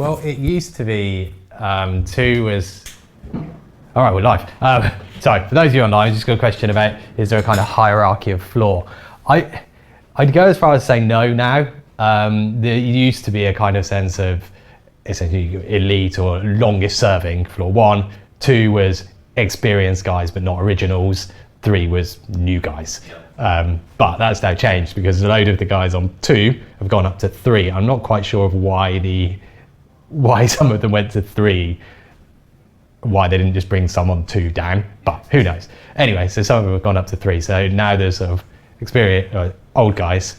Well, it used to be 2 was... All right, we're live. Sorry, for those of you online, just got a question about, is there a kind of hierarchy of floor? I'd go as far as say no now. There used to be a kind of sense of essentially elite or longest serving, floor 1. 2 was experienced guys, but not originals. 3 was new guys. But that's now changed because a load of the guys on 2 have gone up to 3. I'm not quite sure of why some of them went to 3, why they didn't just bring some on 2 down, but who knows. Anyway, so some of them have gone up to 3. So now there's sort of experienced, old guys,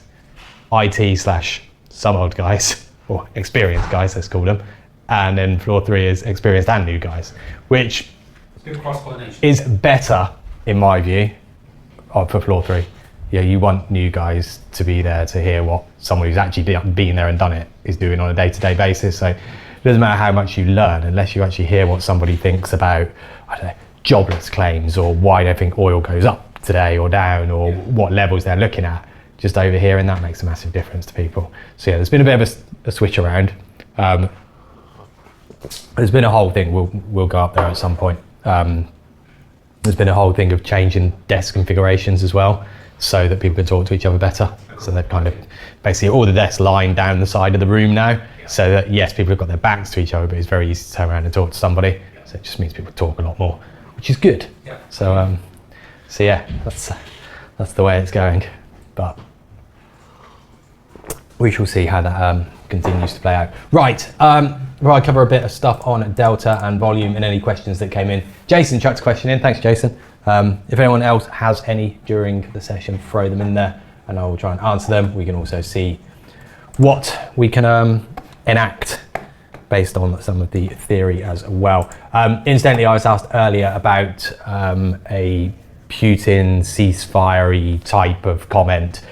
IT / some old guys, or experienced guys, let's call them. And then floor 3 is experienced and new guys, which is better in my view for floor 3. Yeah, you want new guys to be there to hear what someone who's actually been there and done it is doing on a day-to-day basis. So it doesn't matter how much you learn unless you actually hear what somebody thinks about, I don't know, jobless claims or why they think oil goes up today or down or what levels they're looking at. Just overhearing that makes a massive difference to people. So yeah, there's been a bit of a switch around. There's been a whole thing, we'll go up there at some point. There's been a whole thing of changing desk configurations as well, so that people can talk to each other better. So they've kind of, basically all the desks line down the side of the room now, so that yes, people have got their backs to each other, but it's very easy to turn around and talk to somebody. So it just means people talk a lot more, which is good. So yeah, that's the way it's going. But we shall see how that continues to play out. Right, well, I cover a bit of stuff on delta and volume and any questions that came in. Jason chucked a question in, thanks Jason. If anyone else has any during the session, throw them in there and I will try and answer them. We can also see what we can enact based on some of the theory as well. Incidentally, I was asked earlier about a Putin ceasefire-y type of comment.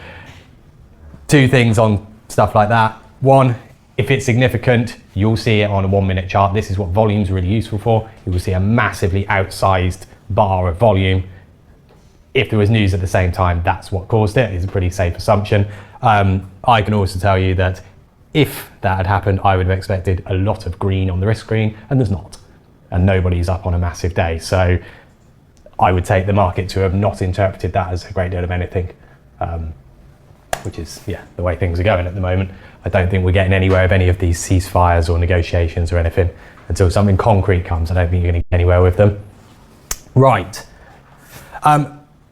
2 things on stuff like that. 1, if it's significant, you'll see it on a 1-minute chart. This is what volume's really useful for. You will see a massively outsized bar of volume. If there was news at the same time, that's what caused it. It's a pretty safe assumption. I can also tell you that if that had happened, I would have expected a lot of green on the risk screen, and there's not. And nobody's up on a massive day. So I would take the market to have not interpreted that as a great deal of anything, which is, yeah, the way things are going at the moment. I don't think we're getting anywhere with any of these ceasefires or negotiations or anything until something concrete comes. I don't think you're going to get anywhere with them. Right.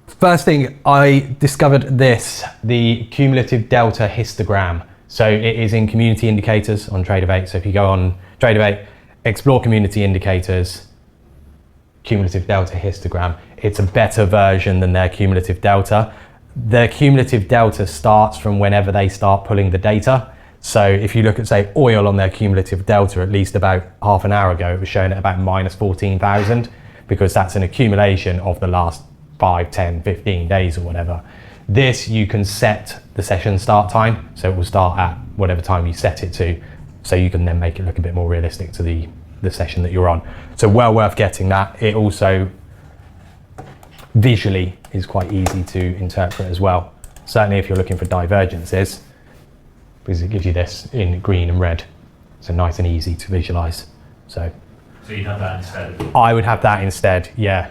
First thing, I discovered this, the cumulative delta histogram. So it is in community indicators on Tradeovate. So if you go on Tradeovate, explore community indicators, cumulative delta histogram, it's a better version than their cumulative delta. Their cumulative delta starts from whenever they start pulling the data. So if you look at, say, oil on their cumulative delta, at least about half an hour ago, it was showing at about minus 14,000, because that's an accumulation of the last 5, 10, 15 days or whatever. This, you can set the session start time, so it will start at whatever time you set it to, so you can then make it look a bit more realistic to the session that you're on. So well worth getting that. It also visually is quite easy to interpret as well, certainly if you're looking for divergences, because it gives you this in green and red, so nice and easy to visualize. So you'd have that instead? I would have that instead, yeah.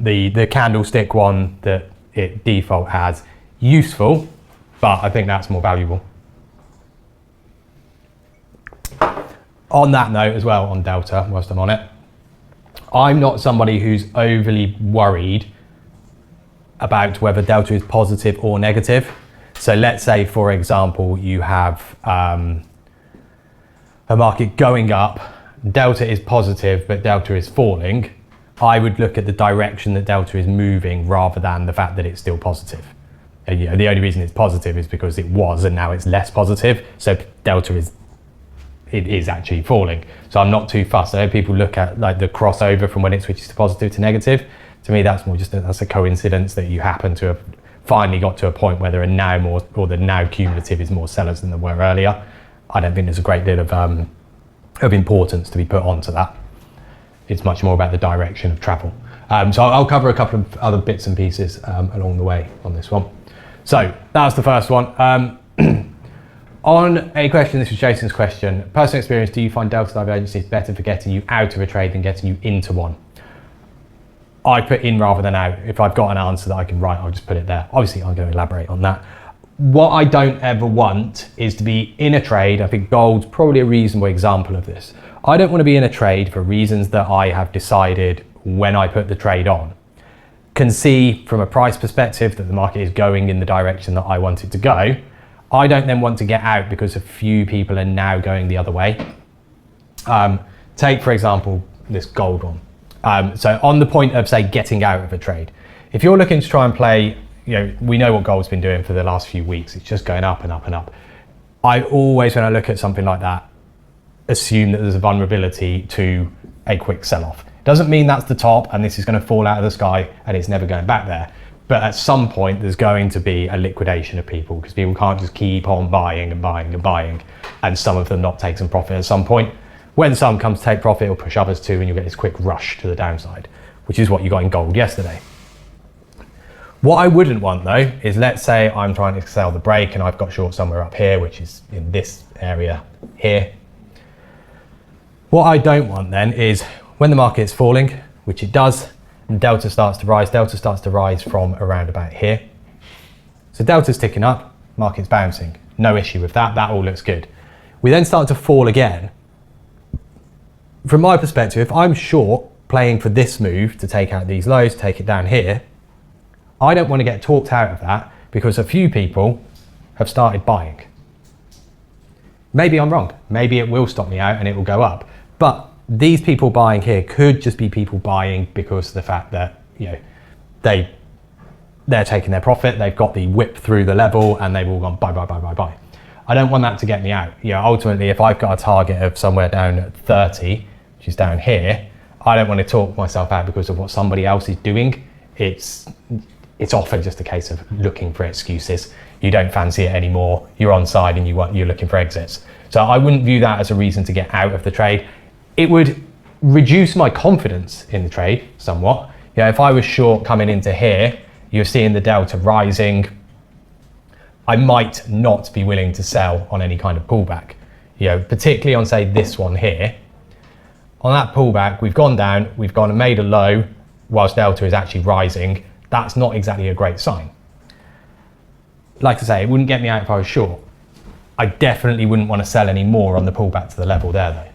The candlestick one that it default has, useful, but I think that's more valuable. On that note as well, on delta, whilst I'm on it, I'm not somebody who's overly worried about whether delta is positive or negative. So let's say, for example, you have a market going up, delta is positive, but delta is falling. I would look at the direction that delta is moving rather than the fact that it's still positive. And, you know, the only reason it's positive is because it was and now it's less positive. So delta is actually falling. So I'm not too fussed. I know people look at like the crossover from when it switches to positive to negative. To me, that's more just that's a coincidence that you happen to have finally got to a point where there are now more, or the now cumulative is more sellers than there were earlier. I don't think there's a great deal of importance to be put onto that. It's much more about the direction of travel. So I'll cover a couple of other bits and pieces along the way on this one. So that was the first one. On a question, this was Jason's question, personal experience, do you find delta divergence is better for getting you out of a trade than getting you into one? I put in rather than out. If I've got an answer that I can write, I'll just put it there. Obviously, I'm going to elaborate on that. What I don't ever want is to be in a trade. I think gold's probably a reasonable example of this. I don't want to be in a trade for reasons that I have decided when I put the trade on. Can see from a price perspective that the market is going in the direction that I want it to go. I don't then want to get out because a few people are now going the other way. Take, for example, this gold one. So on the point of, say, getting out of a trade, if you're looking to try and play, we know what gold's been doing for the last few weeks. It's just going up and up and up. I always, when I look at something like that, assume that there's a vulnerability to a quick sell-off. Doesn't mean that's the top and this is going to fall out of the sky and it's never going back there. But at some point, there's going to be a liquidation of people because people can't just keep on buying and buying and buying and some of them not take some profit at some point. When some comes to take profit, it'll push others too and you'll get this quick rush to the downside, which is what you got in gold yesterday. What I wouldn't want though, is let's say I'm trying to sell the break and I've got short somewhere up here, which is in this area here. What I don't want then is when the market's falling, which it does, and delta starts to rise from around about here. So delta's ticking up, market's bouncing. No issue with that, that all looks good. We then start to fall again. From my perspective, if I'm short playing for this move to take out these lows, take it down here, I don't want to get talked out of that because a few people have started buying. Maybe I'm wrong. Maybe it will stop me out and it will go up. But these people buying here could just be people buying because of the fact that, they're taking their profit, they've got the whip through the level and they've all gone buy, buy, buy, buy, buy. I don't want that to get me out. Ultimately, if I've got a target of somewhere down at 30, which is down here, I don't want to talk myself out because of what somebody else is doing. It's often just a case of looking for excuses. You don't fancy it anymore. You're on side and you're looking for exits. So I wouldn't view that as a reason to get out of the trade. It would reduce my confidence in the trade somewhat. If I was short coming into here, you're seeing the delta rising, I might not be willing to sell on any kind of pullback. Particularly on, say, this one here. On that pullback, we've gone down, we've gone and made a low whilst delta is actually rising. That's not exactly a great sign. Like I say, it wouldn't get me out if I was short. I definitely wouldn't want to sell any more on the pullback to the level there though.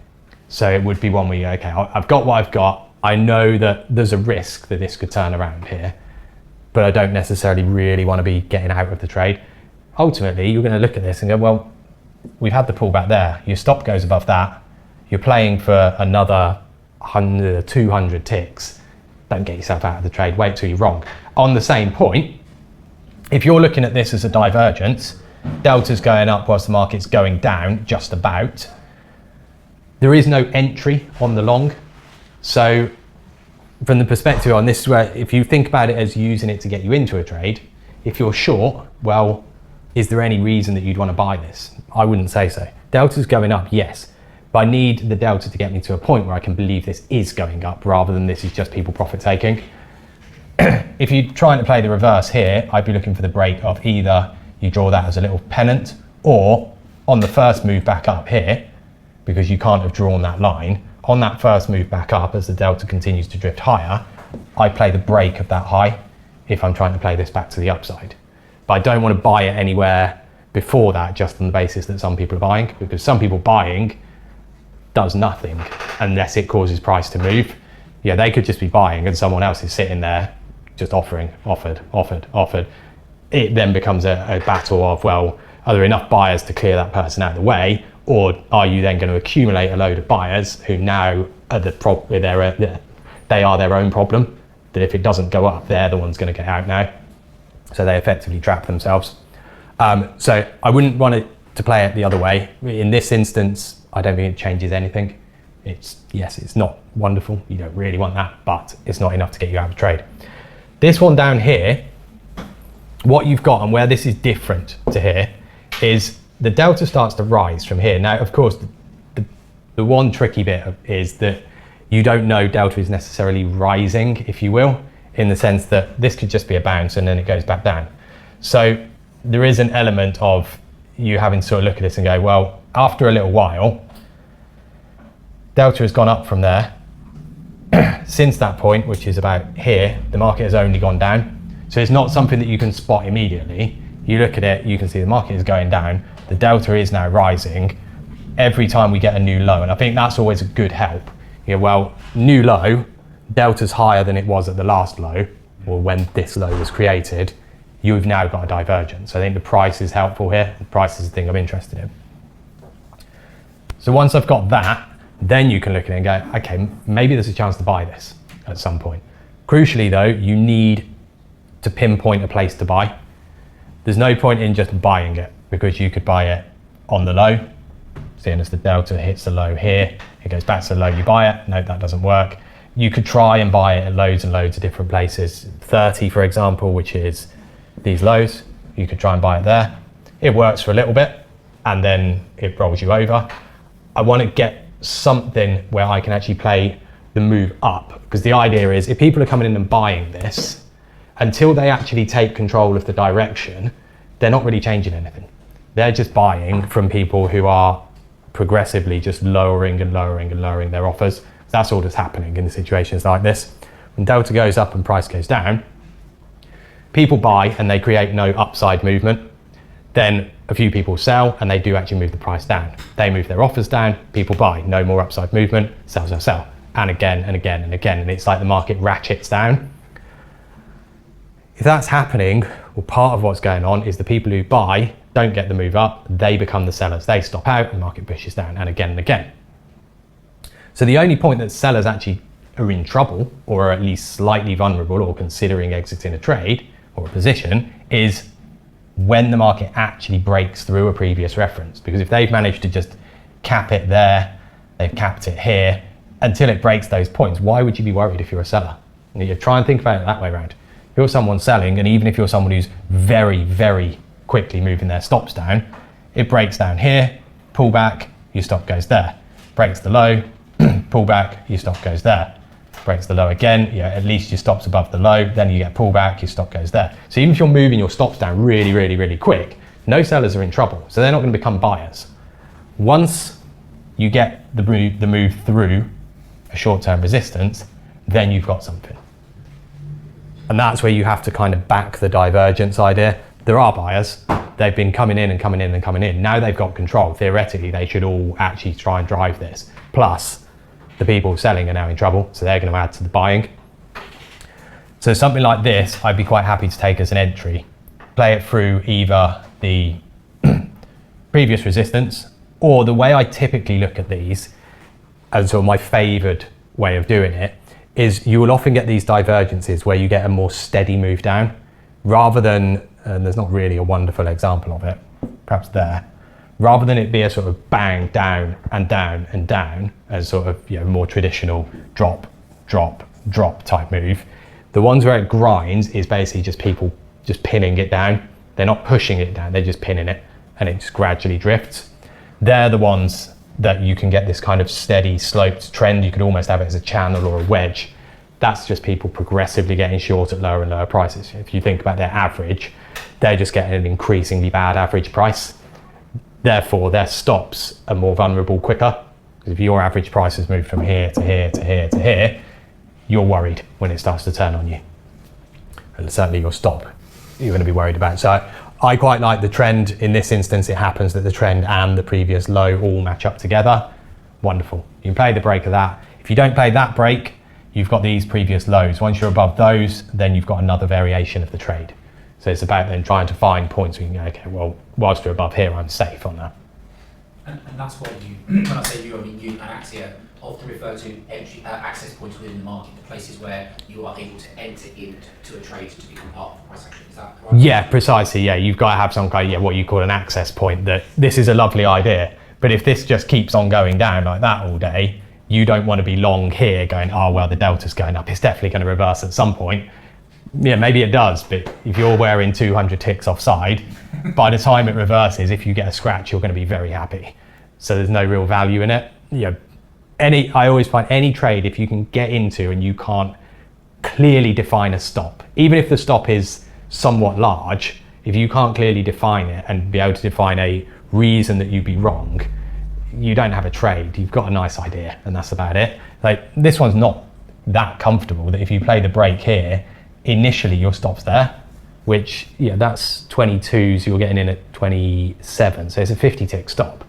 So it would be one where you, okay, I've got what I've got. I know that there's a risk that this could turn around here, but I don't necessarily really want to be getting out of the trade. Ultimately, you're going to look at this and go, well, we've had the pullback there. Your stop goes above that. You're playing for another 100, 200 ticks. Don't get yourself out of the trade. Wait till you're wrong. On the same point, if you're looking at this as a divergence, delta's going up whilst the market's going down just about. There is no entry on the long. So from the perspective on this, is where if you think about it as using it to get you into a trade, if you're short, well, is there any reason that you'd want to buy this? I wouldn't say so. Delta's going up, yes, but I need the delta to get me to a point where I can believe this is going up rather than this is just people profit taking. If you're trying to play the reverse here, I'd be looking for the break of either you draw that as a little pennant or on the first move back up here, because you can't have drawn that line, on that first move back up as the delta continues to drift higher, I play the break of that high if I'm trying to play this back to the upside. But I don't want to buy it anywhere before that just on the basis that some people are buying, because some people buying does nothing unless it causes price to move. They could just be buying and someone else is sitting there just offered. It then becomes a battle of, well, are there enough buyers to clear that person out of the way? Or are you then going to accumulate a load of buyers who now are they are their own problem, that if it doesn't go up, they're the ones going to get out now. So they effectively trap themselves. So I wouldn't want it to play it the other way. In this instance, I don't think it changes anything. It's not wonderful. You don't really want that, but it's not enough to get you out of trade. This one down here, what you've got and where this is different to here is the delta starts to rise from here. Now, of course, the one tricky bit is that you don't know delta is necessarily rising, if you will, in the sense that this could just be a bounce and then it goes back down. So there is an element of, you having to sort of look at this and go, well, after a little while, delta has gone up from there. Since that point, which is about here, the market has only gone down. So it's not something that you can spot immediately. You look at it, you can see the market is going down, the delta is now rising every time we get a new low. And I think that's always a good help. Yeah, well, new low, delta's higher than it was at the last low, or when this low was created, you've now got a divergence. So I think the price is helpful here. The price is the thing I'm interested in. So once I've got that, then you can look at it and go, okay, maybe there's a chance to buy this at some point. Crucially though, you need to pinpoint a place to buy. There's no point in just buying it, because you could buy it on the low, seeing as the delta hits the low here, it goes back to the low, you buy it. No, that doesn't work. You could try and buy it at loads and loads of different places. 30, for example, which is these lows, you could try and buy it there. It works for a little bit and then it rolls you over. I want to get something where I can actually play the move up, because the idea is if people are coming in and buying this, until they actually take control of the direction, they're not really changing anything. They're just buying from people who are progressively just lowering and lowering and lowering their offers. That's all that's happening in situations like this. When delta goes up and price goes down, people buy and they create no upside movement. Then a few people sell and they do actually move the price down. They move their offers down, people buy, no more upside movement, sell, sell, sell. And again and again and again. And it's like the market ratchets down. If that's happening, well, part of what's going on is the people who buy don't get the move up, they become the sellers. They stop out and the market pushes down and again and again. So the only point that sellers actually are in trouble, or are at least slightly vulnerable or considering exiting a trade or a position, is when the market actually breaks through a previous reference. Because if they've managed to just cap it there, they've capped it here, until it breaks those points, why would you be worried if you're a seller? You try and think about it that way around. If you're someone selling, and even if you're someone who's very, very quickly moving their stops down, it breaks down here, pull back, your stop goes there. Breaks the low, pull back, your stop goes there. Breaks the low again, yeah, at least your stop's above the low, then you get pullback, your stop goes there. So even if you're moving your stops down really, really, really quick, no sellers are in trouble, so they're not going to become buyers. Once you get the move through a short-term resistance, then you've got something. And that's where you have to kind of back the divergence idea. There are buyers, they've been coming in and coming in and coming in. Now they've got control. Theoretically, they should all actually try and drive this. Plus, the people selling are now in trouble, so they're going to add to the buying. So something like this, I'd be quite happy to take as an entry. Play it through either the previous resistance, or the way I typically look at these, and sort of my favoured way of doing it, is you will often get these divergences where you get a more steady move down, rather than, and there's not really a wonderful example of it, perhaps there, rather than it be a sort of bang down and down and down, as sort of, you know, more traditional drop, drop, drop type move. The ones where it grinds is basically just people just pinning it down. They're not pushing it down, they're just pinning it, and it just gradually drifts. They're the ones that you can get this kind of steady sloped trend. You could almost have it as a channel or a wedge. That's just people progressively getting short at lower and lower prices. If you think about their average, they're just getting an increasingly bad average price. Therefore, their stops are more vulnerable quicker. Because if your average price has moved from here to here to here to here, you're worried when it starts to turn on you. And certainly your stop, you're going to be worried about. So I quite like the trend. In this instance, it happens that the trend and the previous low all match up together. Wonderful. You can play the break of that. If you don't play that break, you've got these previous lows. Once you're above those, then you've got another variation of the trade. So it's about then trying to find points where you can go, okay, well, whilst you're above here, I'm safe on that. And that's what you, when I say you, I mean you and Axia often refer to entry, access points within the market, the places where you are able to enter into a trade to become part of the price action. Is that right? Yeah, precisely. Yeah, you've got to have some kind of, what you call an access point, that this is a lovely idea, but if this just keeps on going down like that all day, you don't want to be long here going, oh, well, the delta's going up. It's definitely going to reverse at some point. Yeah, maybe it does, but if you're wearing 200 ticks offside, by the time it reverses, if you get a scratch, you're going to be very happy. So there's no real value in it. You know, I always find any trade, if you can get into and you can't clearly define a stop, even if the stop is somewhat large, if you can't clearly define it and be able to define a reason that you'd be wrong, you don't have a trade. You've got a nice idea and that's about it. Like this one's not that comfortable that if you play the break here, initially your stop's there, which that's 22, so you're getting in at 27. So it's a 50 tick stop.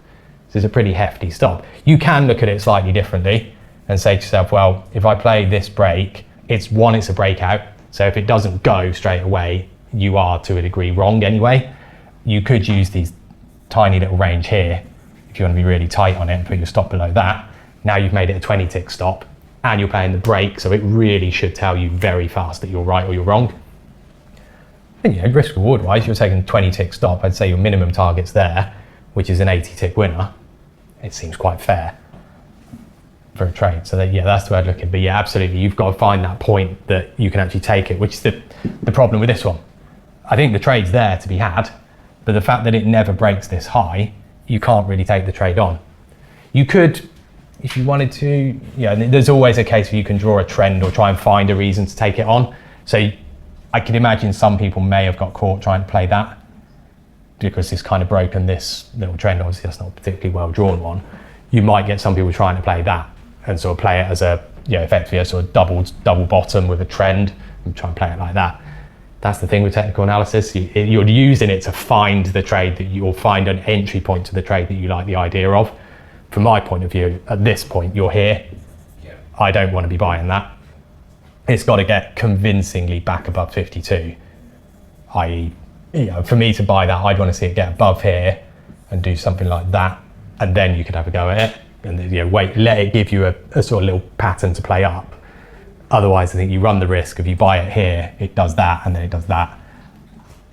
So it's a pretty hefty stop. You can look at it slightly differently and say to yourself, well, if I play this break, it's a breakout. So if it doesn't go straight away, you are to a degree wrong anyway. You could use these tiny little range here if you want to be really tight on it and put your stop below that. Now you've made it a 20 tick stop and you're playing the break, so it really should tell you very fast that you're right or you're wrong. And risk reward wise, you're taking a 20 tick stop. I'd say your minimum target's there, which is an 80 tick winner. It seems quite fair for a trade. So that's the way I'd look at it. But absolutely, you've got to find that point that you can actually take it, which is the problem with this one. I think the trade's there to be had, but the fact that it never breaks this high, you can't really take the trade on. You could, if you wanted to, there's always a case where you can draw a trend or try and find a reason to take it on. So I can imagine some people may have got caught trying to play that because it's kind of broken this little trend. Obviously that's not a particularly well drawn one. You might get some people trying to play that and sort of play it as a, effectively a sort of double bottom with a trend and try and play it like that. That's the thing with technical analysis. You're using it to find the trade that you'll find an entry point to the trade that you like the idea of. From my point of view, at this point, you're here. Yeah. I don't want to be buying that. It's got to get convincingly back above 52. I.e., for me to buy that, I'd want to see it get above here and do something like that, and then you could have a go at it. And let it give you a sort of little pattern to play up. Otherwise, I think you run the risk if you buy it here, it does that, and then it does that.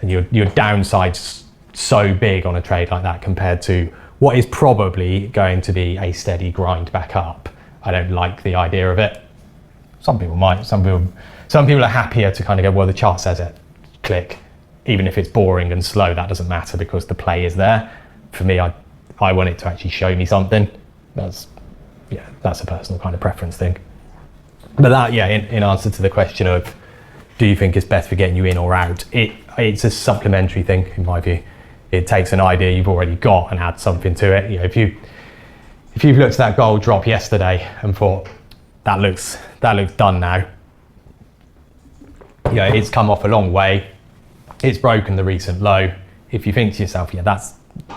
And your downside's so big on a trade like that compared to what is probably going to be a steady grind back up. I don't like the idea of it. Some people might, some people are happier to kind of go, well, the chart says it, click. Even if it's boring and slow, that doesn't matter because the play is there. For me, I want it to actually show me something. That's a personal kind of preference thing. But that, in answer to the question of, do you think it's best for getting you in or out? It's a supplementary thing, in my view. It takes an idea you've already got and adds something to it. If you've looked at that gold drop yesterday and thought, that looks done now. It's come off a long way. It's broken the recent low. If you think to yourself,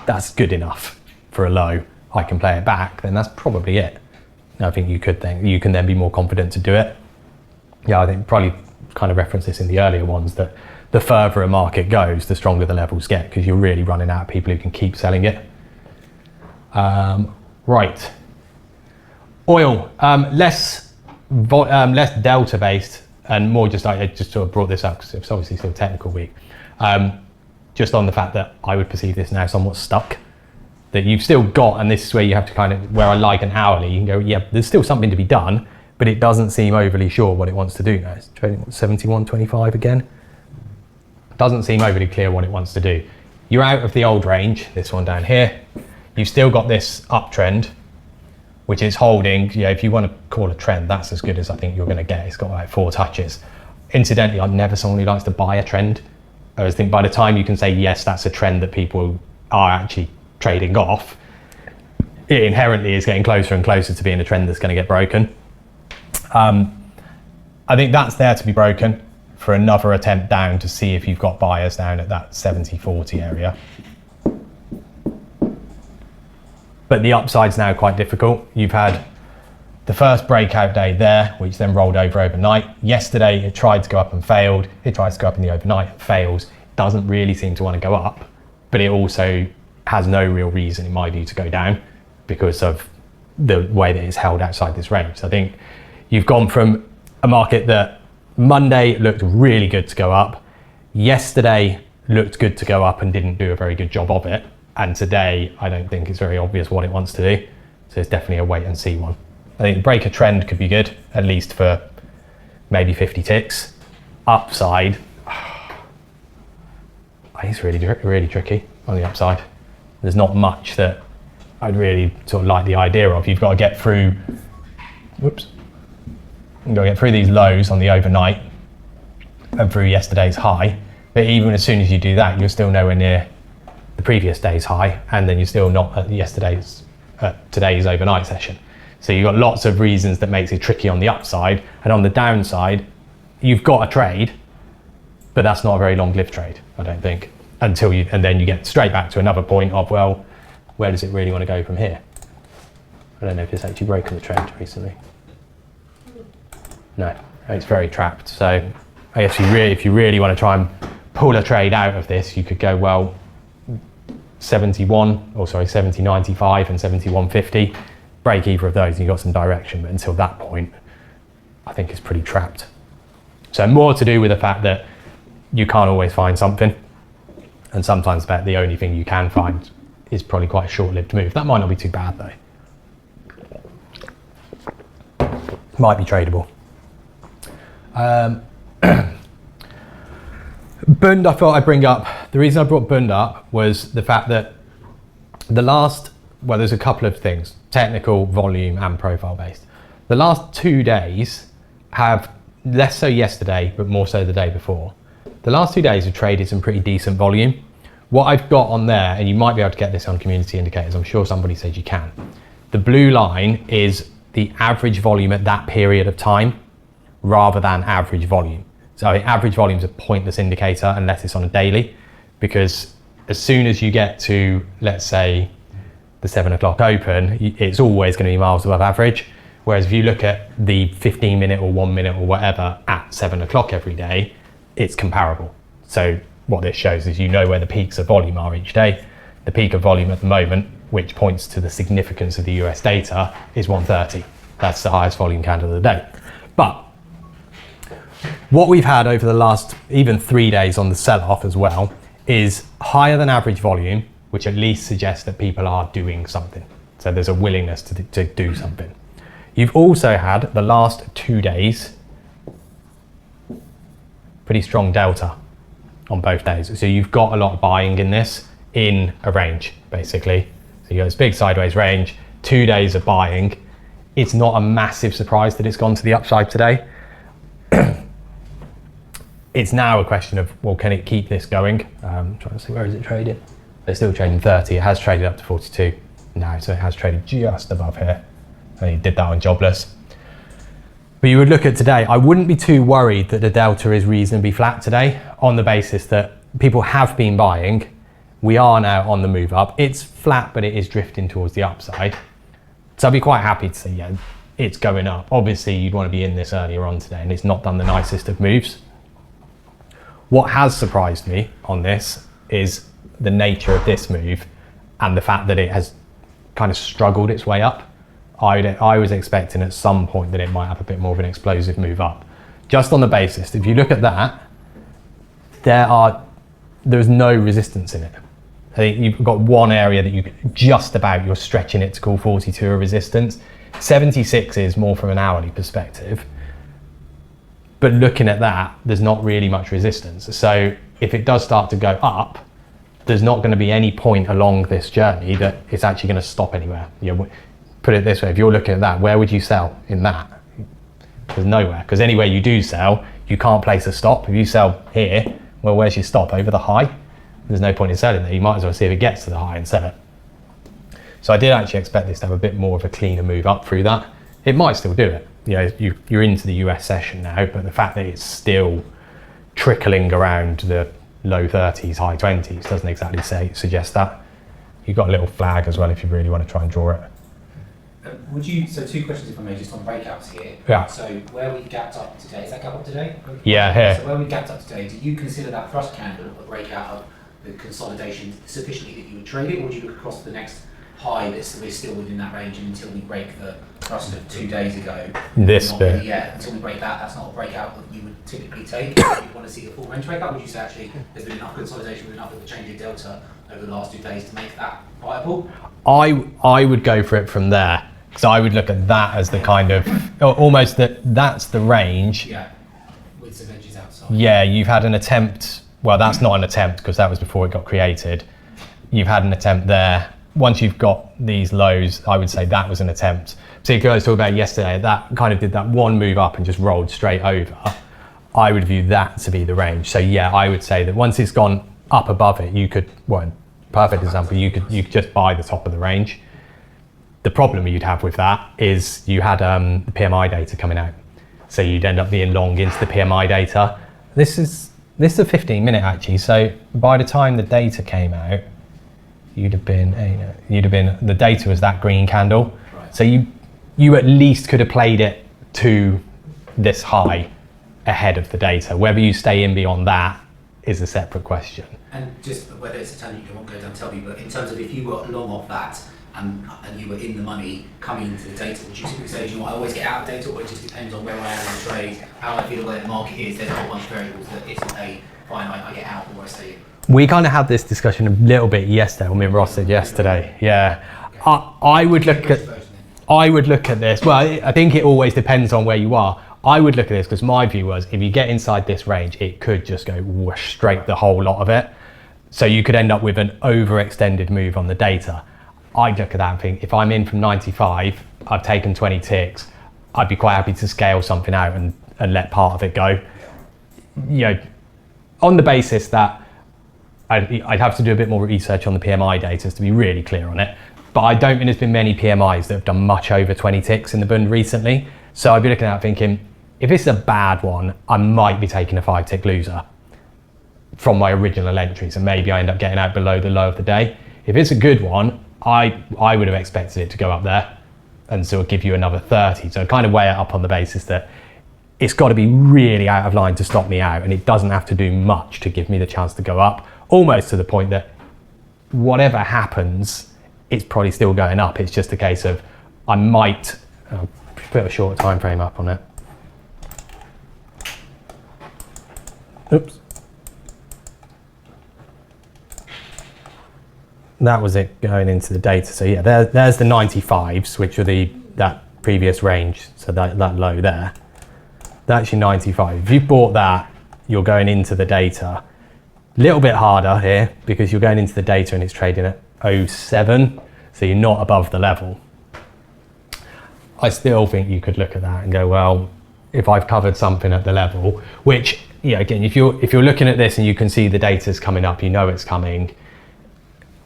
that's good enough for a low, I can play it back, then that's probably it. I think you can then be more confident to do it. I think probably kind of reference this in the earlier ones that the further a market goes, the stronger the levels get because you're really running out of people who can keep selling it. Right. Oil, less delta based and more just I just sort of brought this up because it's obviously still a technical week. Just on the fact that I would perceive this now somewhat stuck. That you've still got, and this is where you have to kind of, where I like an hourly, you can go, there's still something to be done, but it doesn't seem overly sure what it wants to do now. It's trading 71.25 again. Doesn't seem overly clear what it wants to do. You're out of the old range, this one down here. You've still got this uptrend, which is holding, if you want to call a trend, that's as good as I think you're going to get. It's got like 4 touches. Incidentally, I'm never someone who likes to buy a trend. I always think by the time you can say, yes, that's a trend that people are actually trading off, it inherently is getting closer and closer to being a trend that's going to get broken. I think that's there to be broken for another attempt down to see if you've got buyers down at that 70-40 area. But the upside's now quite difficult. You've had the first breakout day there, which then rolled over overnight. Yesterday, it tried to go up and failed. It tries to go up in the overnight and fails. Doesn't really seem to want to go up, but it also has no real reason, in my view, to go down because of the way that it's held outside this range. So I think you've gone from a market that Monday looked really good to go up, yesterday looked good to go up and didn't do a very good job of it, and today I don't think it's very obvious what it wants to do. So it's definitely a wait and see one. I think break a trend could be good, at least for maybe 50 ticks. Upside, I think it's really tricky on the upside. There's not much that I'd really sort of like the idea of. You've got to get through, you've got to get through these lows on the overnight and through yesterday's high But even as soon as you do that, you're still nowhere near the previous day's high, and then you're still not at today's overnight session. So you've got lots of reasons that makes it tricky on the upside, and on the downside, you've got a trade, but that's not a very long-lived trade, I don't think, and then you get straight back to another point of, well, where does it really want to go from here? I don't know if it's actually broken the trend recently. No, it's very trapped. So I guess if you really want to try and pull a trade out of this, you could go, well, 70.95 and 71.50, break either of those and you've got some direction, but until that point, I think it's pretty trapped. So more to do with the fact that you can't always find something, and sometimes about the only thing you can find is probably quite a short-lived move. That might not be too bad though. Might be tradable. Bund, I thought I'd bring up. The reason I brought Bund up was the fact that there's a couple of things, technical, volume and profile based. The last 2 days have, less so yesterday, but more so the day before. The last 2 days have traded some pretty decent volume. What I've got on there, and you might be able to get this on community indicators, I'm sure somebody said you can. The blue line is the average volume at that period of time rather than average volume. So average volume is a pointless indicator unless it's on a daily, because as soon as you get to, let's say, the 7 o'clock open, it's always going to be miles above average. Whereas if you look at the 15 minute or 1 minute or whatever at 7 o'clock every day, it's comparable. So what this shows is you know where the peaks of volume are each day. The peak of volume at the moment, which points to the significance of the US data, is 130. That's the highest volume candle of the day. But what we've had over the last even 3 days on the sell-off as well is higher than average volume, which at least suggests that people are doing something. So there's a willingness to do something. You've also had the last 2 days pretty strong delta on both days. So you've got a lot of buying in this in a range, basically. So you got this big sideways range, 2 days of buying. It's not a massive surprise that it's gone to the upside today. It's now a question of, well, can it keep this going? Trying to see, where is it trading? It's still trading 30. It has traded up to 42 now, so it has traded just above here. And it did that on jobless. But you would look at today, I wouldn't be too worried that the delta is reasonably flat today on the basis that people have been buying. We are now on the move up. It's flat, but it is drifting towards the upside. So I'd be quite happy to say, yeah, it's going up. Obviously, you'd want to be in this earlier on today, and it's not done the nicest of moves. What has surprised me on this is the nature of this move and the fact that it has kind of struggled its way up. I was expecting at some point that it might have a bit more of an explosive move up. Just on the basis, if you look at that, there's no resistance in it. I think you've got one area that you're stretching it to call 42 a resistance. 76 is more from an hourly perspective. But looking at that, there's not really much resistance. So if it does start to go up, there's not going to be any point along this journey that it's actually going to stop anywhere. Put it this way, if you're looking at that, where would you sell in that? There's nowhere, because anywhere you do sell, you can't place a stop. If you sell here, well, where's your stop? Over the high? There's no point in selling there. You might as well see if it gets to the high and sell it. So I did actually expect this to have a bit more of a cleaner move up through that. It might still do it. You're into the US session now, but the fact that it's still trickling around the low 30s, high 20s doesn't exactly suggest that. You've got a little flag as well if you really want to try and draw it. So 2 questions if I may, just on breakouts here. Yeah. So where we gapped up today, is that gap up today? Yeah, here. So where we gapped up today, do you consider that thrust candle a breakout of the consolidation sufficiently that you would trade it, or would you look across to the next high we're still within that range, and until we break the thrust of 2 days ago? This bit. Really, yeah, until we break that's not a breakout that you would typically take. If you want to see the full range breakout, would you say actually there's been enough consolidation with enough of the change in delta over the last 2 days to make that viable? I would go for it from there. So I would look at that as the kind of, almost that's the range. Yeah, with some edges outside. Yeah, you've had an attempt, well, that's not an attempt because that was before it got created. You've had an attempt there. Once you've got these lows, I would say that was an attempt. Particularly I was talking about yesterday, that kind of did that one move up and just rolled straight over. I would view that to be the range. So yeah, I would say that once it's gone up above it, you could, well, perfect example, you could just buy the top of the range. The problem you'd have with that is you had the PMI data coming out. So you'd end up being long into the PMI data. This is a 15-minute actually. So by the time the data came out, the data was that green candle. Right. So you at least could have played it to this high ahead of the data. Whether you stay in beyond that is a separate question. And just whether it's a turn you won't go down, tell me, but in terms of if you were long off that and you were in the money coming into the data, would you typically say, you know what, I always get out of data, or it just depends on where I am in the trade, how I feel where the market is, there's a whole bunch of variables that it's not a fine, I get out or I stay in? We kind of had this discussion a little bit yesterday, or me and Ross said yesterday. Yeah, okay. I would look at this. Well, I think it always depends on where you are. I would look at this because my view was if you get inside this range, it could just go whoosh straight the whole lot of it. So you could end up with an overextended move on the data. I'd look at that and think, if I'm in from 95, I've taken 20 ticks, I'd be quite happy to scale something out and let part of it go. You know, on the basis that I'd have to do a bit more research on the PMI data to be really clear on it. But I don't think there's been many PMIs that have done much over 20 ticks in the Bund recently. So I'd be looking at it thinking, if it's a bad one, I might be taking a 5-tick loser from my original entries, and maybe I end up getting out below the low of the day. If it's a good one, I would have expected it to go up there and sort of give you another 30. So kind of weigh it up on the basis that it's got to be really out of line to stop me out, and it doesn't have to do much to give me the chance to go up, almost to the point that whatever happens, it's probably still going up. It's just a case of I might put a shorter time frame up on it. Oops. That was it going into the data. So yeah, there's the 95s, which are that previous range. So that low there, that's your 95. If you bought that, you're going into the data. A little bit harder here because you're going into the data and it's trading at 07. So you're not above the level. I still think you could look at that and go, well, if I've covered something at the level, which, yeah, again, if you're looking at this and you can see the data's coming up, you know it's coming,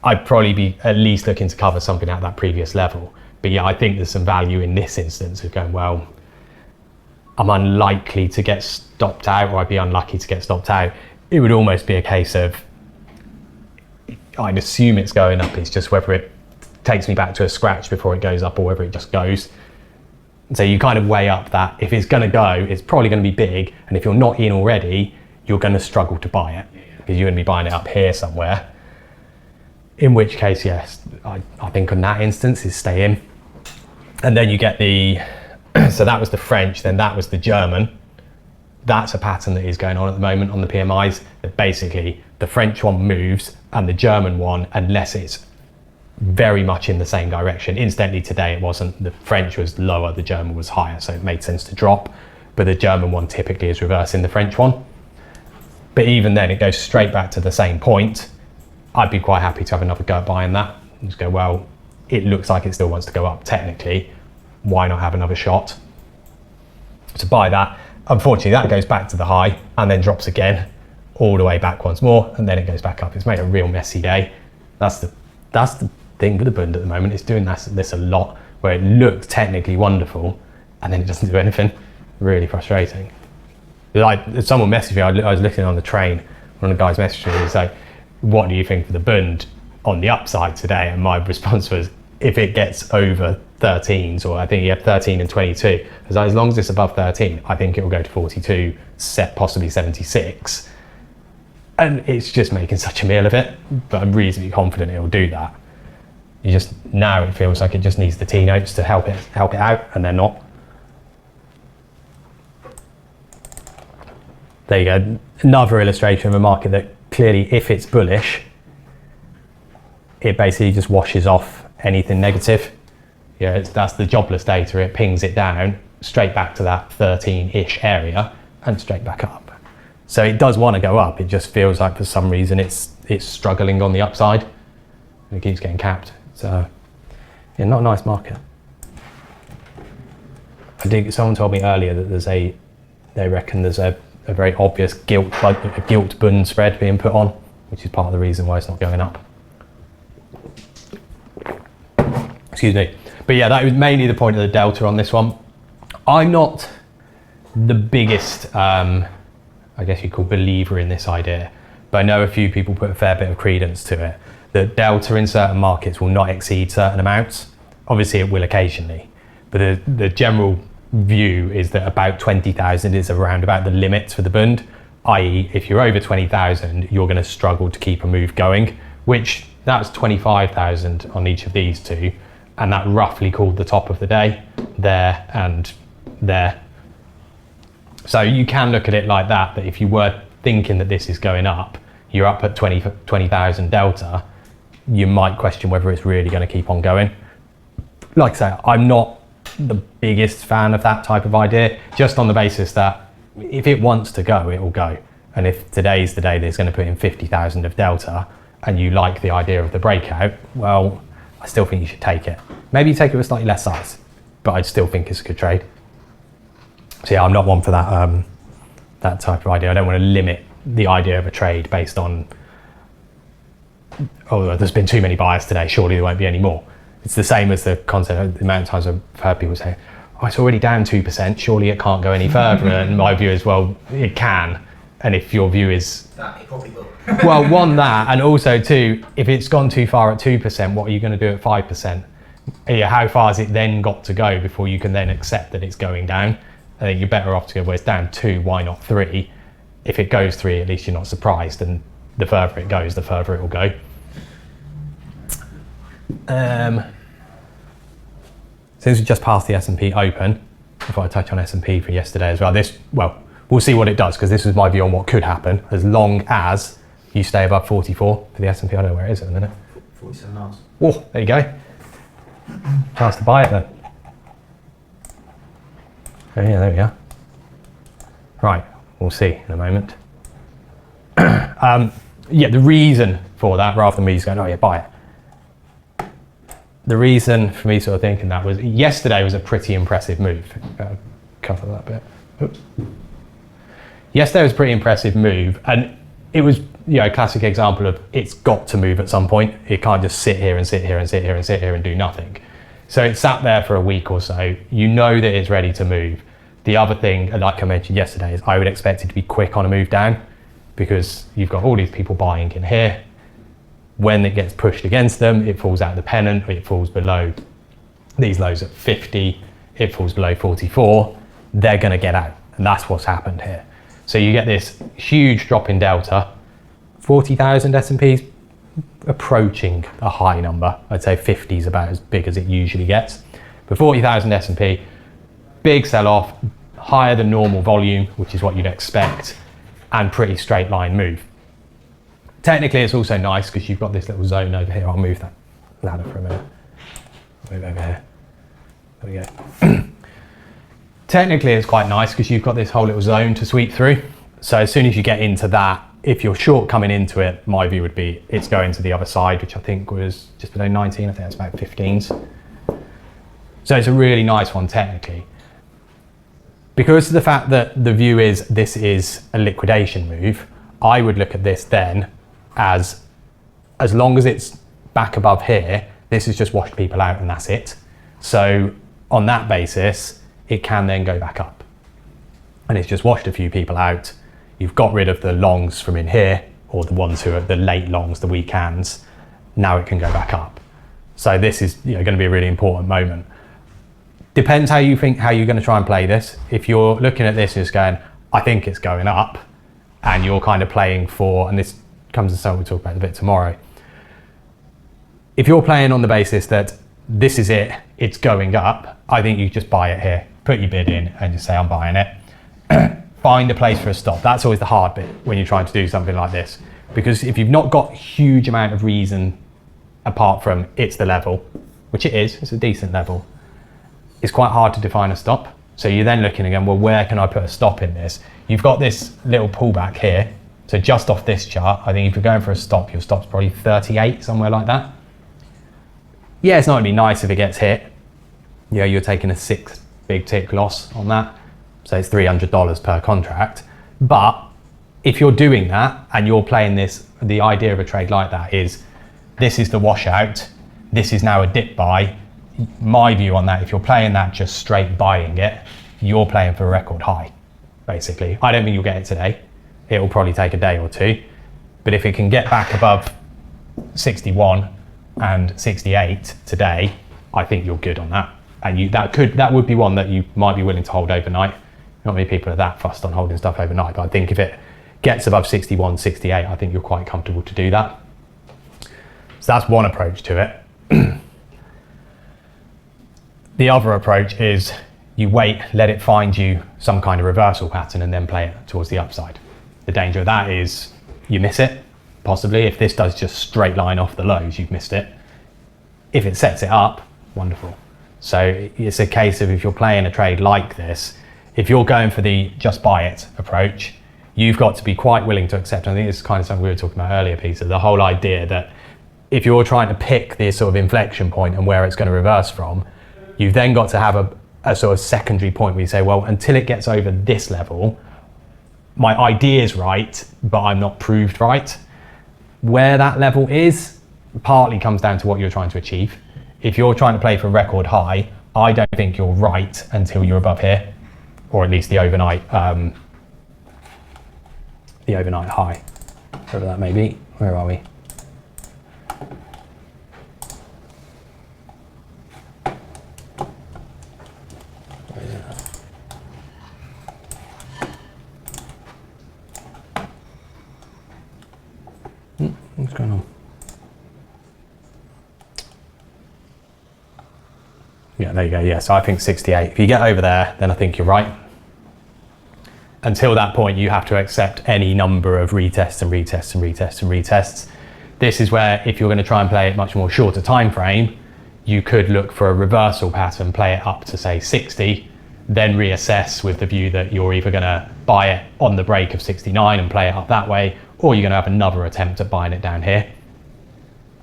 I'd probably be at least looking to cover something at that previous level. But yeah, I think there's some value in this instance of going, well, I'm unlikely to get stopped out, or I'd be unlucky to get stopped out. It would almost be a case of, I'd assume it's going up, it's just whether it takes me back to a scratch before it goes up or whether it just goes. So you kind of weigh up that if it's going to go, it's probably going to be big, and if you're not in already, you're going to struggle to buy it because you're going to be buying it up here somewhere. In which case, yes, I think on that instance is stay in. And then you get so that was the French, then that was the German. That's a pattern that is going on at the moment on the PMIs, that basically the French one moves and the German one, unless it's very much in the same direction. Incidentally, today it wasn't. The French was lower, the German was higher, so it made sense to drop. But the German one typically is reversing the French one. But even then, it goes straight back to the same point. I'd be quite happy to have another go at buying that. And just go, well, it looks like it still wants to go up technically. Why not have another shot? To buy that. Unfortunately, that goes back to the high and then drops again, all the way back once more, and then it goes back up. It's made a real messy day. That's the thing with the Bund at the moment. It's doing this a lot, where it looks technically wonderful and then it doesn't do anything. Really frustrating. Like, someone messaged me, I was looking on the train, one of the guys messaged me, he's like, what do you think for the Bund on the upside today? And my response was, if it gets over 13s, or I think you have 13 and 22, as long as it's above 13, I think it will go to 42, possibly 76. And it's just making such a meal of it, but I'm reasonably confident it will do that. Now it feels like it just needs the T notes to help it out, and they're not. There you go, another illustration of a market that clearly, if it's bullish, it basically just washes off anything negative. Yeah, that's the jobless data. It pings it down straight back to that 13-ish area and straight back up. So it does want to go up. It just feels like for some reason it's struggling on the upside. And it keeps getting capped. So yeah, not a nice market. I think someone told me earlier that they reckon there's a a very obvious gilt bund spread being put on, which is part of the reason why it's not going up. Excuse me. But yeah, that was mainly the point of the delta on this one. I'm not the biggest, I guess you call believer in this idea, but I know a few people put a fair bit of credence to it. The delta in certain markets will not exceed certain amounts. Obviously it will occasionally, but the general view is that about 20,000 is around about the limits for the bund, i.e. if you're over 20,000, you're going to struggle to keep a move going, which that's 25,000 on each of these two, and that roughly called the top of the day, there and there. So you can look at it like that if you were thinking that this is going up, you're up at 20,000 delta, you might question whether it's really going to keep on going. Like I say, I'm not the biggest fan of that type of idea, just on the basis that if it wants to go, it will go. And if today's the day that it's going to put in 50,000 of delta and you like the idea of the breakout, well, I still think you should take it. Maybe you take it with slightly less size, but I still think it's a good trade. So yeah, I'm not one for that, that type of idea. I don't want to limit the idea of a trade based on, oh, there's been too many buyers today, surely there won't be any more. It's the same as the concept, the amount of times I've heard people say, oh, it's already down 2%, surely it can't go any further. And my view is, well, it can. And if your view is... That it probably will. Well, one, that, and also two, if it's gone too far at 2%, what are you going to do at 5%? How far has it then got to go before you can then accept that it's going down? I think you're better off to go, well, it's down 2, why not 3? If it goes 3, at least you're not surprised, and the further it goes, the further it will go. Since we just passed the S&P open, if I touch on S&P for yesterday as well, we'll see what it does, because this is my view on what could happen, as long as you stay above 44 for the S&P. I don't know where it is at the minute. 47 hours. Oh, there you go. Chance to buy it then. Oh yeah, there we are. Right, we'll see in a moment. Yeah, the reason for that, rather than me just going, oh yeah, buy it. The reason for me sort of thinking that was yesterday was a pretty impressive move. Cover that bit. Oops. Yesterday was a pretty impressive move, and it was, you know, a classic example of it's got to move at some point. It can't just sit here and sit here and sit here and sit here and do nothing. So it sat there for a week or so. You know that it's ready to move. The other thing, like I mentioned yesterday, is I would expect it to be quick on a move down, because you've got all these people buying in here. When it gets pushed against them, it falls out of the pennant, or it falls below these lows at 50, it falls below 44, they're going to get out. And that's what's happened here. So you get this huge drop in delta, 40,000 S&Ps, approaching a high number. I'd say 50 is about as big as it usually gets. But 40,000 S&P, big sell-off, higher than normal volume, which is what you'd expect, and pretty straight line move. Technically, it's also nice because you've got this little zone over here. I'll move that ladder for a minute. Move over here. There we go. Technically, it's quite nice because you've got this whole little zone to sweep through. So as soon as you get into that, if you're short coming into it, my view would be it's going to the other side, which I think was just below 19. I think that's about 15s. So it's a really nice one technically. Because of the fact that the view is this is a liquidation move, I would look at this then as long as it's back above here, this has just washed people out and that's it. So on that basis, it can then go back up. And it's just washed a few people out. You've got rid of the longs from in here, or the ones who are the late longs, the weekends. Now it can go back up. So this is, you know, going to be a really important moment. Depends how you think, how you're going to try and play this. If you're looking at this and just going, I think it's going up, and you're kind of playing for, and this comes to something we'll talk about a bit tomorrow. If you're playing on the basis that this is it, it's going up, I think you just buy it here. Put your bid in and just say, I'm buying it. Find a place for a stop. That's always the hard bit when you're trying to do something like this. Because if you've not got a huge amount of reason apart from it's the level, which it is, it's a decent level, it's quite hard to define a stop. So you're then looking again, well, where can I put a stop in this? You've got this little pullback here. So just off this chart, I think if you're going for a stop, your stop's probably 38, somewhere like that. Yeah, it's not gonna be nice if it gets hit. Yeah, you're taking a 6 big tick loss on that. So it's $300 per contract. But if you're doing that and you're playing this, the idea of a trade like that is, this is the washout, this is now a dip buy. My view on that, if you're playing that just straight buying it, you're playing for a record high, basically. I don't think you'll get it today. It will probably take a day or two. But if it can get back above 61 and 68 today, I think you're good on that. And that would be one that you might be willing to hold overnight. Not many people are that fussed on holding stuff overnight, but I think if it gets above 61, 68, I think you're quite comfortable to do that. So that's one approach to it. The other approach is you wait, let it find you some kind of reversal pattern and then play it towards the upside. The danger of that is you miss it, possibly. If this does just straight line off the lows, you've missed it. If it sets it up, wonderful. So it's a case of, if you're playing a trade like this, if you're going for the just buy it approach, you've got to be quite willing to accept. I think this is kind of something we were talking about earlier, Peter, the whole idea that if you're trying to pick this sort of inflection point and where it's going to reverse from, you've then got to have a sort of secondary point where you say, well, until it gets over this level, my idea is right, but I'm not proved right. Where that level is partly comes down to what you're trying to achieve. If you're trying to play for a record high, I don't think you're right until you're above here, or at least the overnight high, whatever that may be. Where are we? What's going on? Yeah, there you go. Yeah, so I think 68. If you get over there, then I think you're right. Until that point, you have to accept any number of retests and retests and retests and retests. This is where, if you're going to try and play it much more shorter time frame, you could look for a reversal pattern, play it up to say 60, then reassess with the view that you're either going to buy it on the break of 69 and play it up that way, or you're going to have another attempt at buying it down here.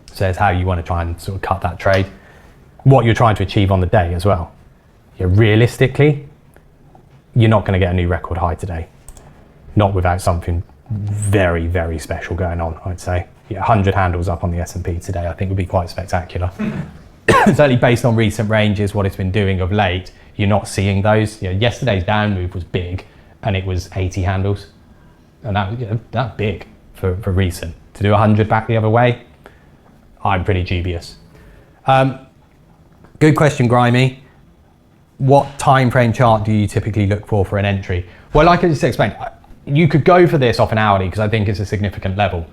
So that's how you want to try and sort of cut that trade. What you're trying to achieve on the day as well. Realistically, you're not going to get a new record high today. Not without something very, very special going on, I'd say. 100 handles up on the S&P today, I think would be quite spectacular. Certainly based on recent ranges, what it's been doing of late, you're not seeing those. Yesterday's down move was big, and it was 80 handles. And that's big for recent. To do 100 back the other way, I'm pretty dubious. Good question, Grimy. What time frame chart do you typically look for an entry? Well, like I just explained, you could go for this off an hourly because I think it's a significant level.